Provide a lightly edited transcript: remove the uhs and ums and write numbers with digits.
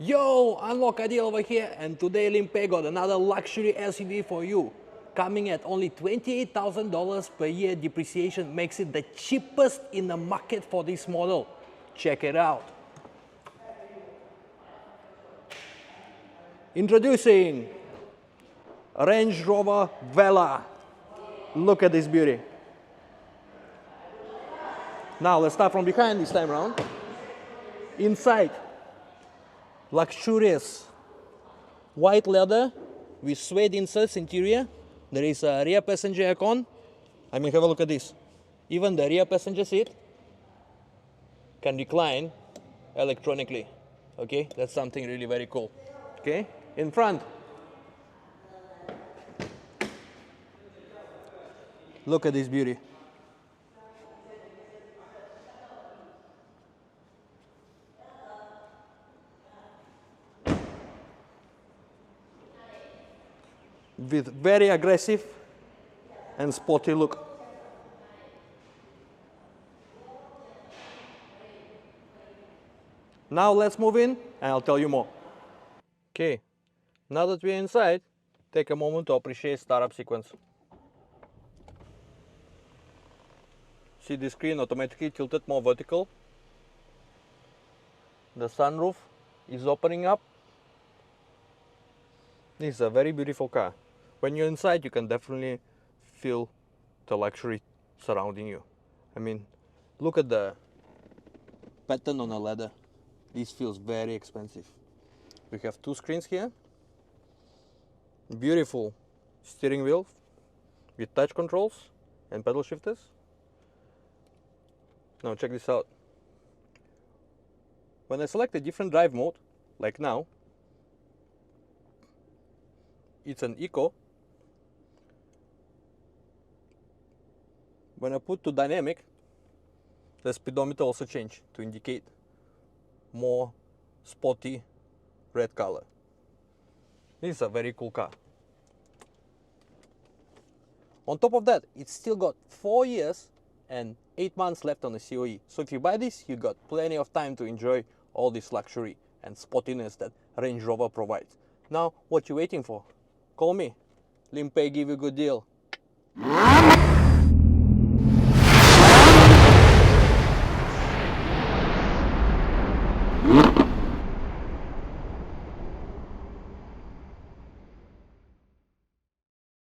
Yo, Unlock Ideal over here, and today 𝐷-𝐷 got another luxury SUV for you. Coming at only $28,000 per year, depreciation makes it the cheapest in the market for this model. Check it out. Introducing Range Rover Velar. Look at this beauty. Now let's start from behind this time around. Inside, luxurious white leather with suede inserts interior. There is a rear passenger aircon. I mean, have a look at this. Even the rear passenger seat can recline electronically. Okay, that's something really very cool. Okay, in front, look at this beauty. With very aggressive and sporty look. Now let's move in and I'll tell you more. Okay, now that we're inside, take a moment to appreciate startup sequence. See the screen automatically tilted more vertical. The sunroof is opening up. This is a very beautiful car. When you're inside, you can definitely feel the luxury surrounding you. I mean, look at the pattern on the leather. This feels very expensive. We have two screens here. Beautiful steering wheel with touch controls and pedal shifters. Now check this out. When I select a different drive mode, like now, it's an eco. When I put to dynamic, the speedometer also changed to indicate more sporty red color. This is a very cool car. On top of that, it's still got 4 years and 8 months left on the COE. So if you buy this, you got plenty of time to enjoy all this luxury and sportiness that Range Rover provides. Now, what you waiting for? Call me. 𝐷-𝐷 give you a good deal.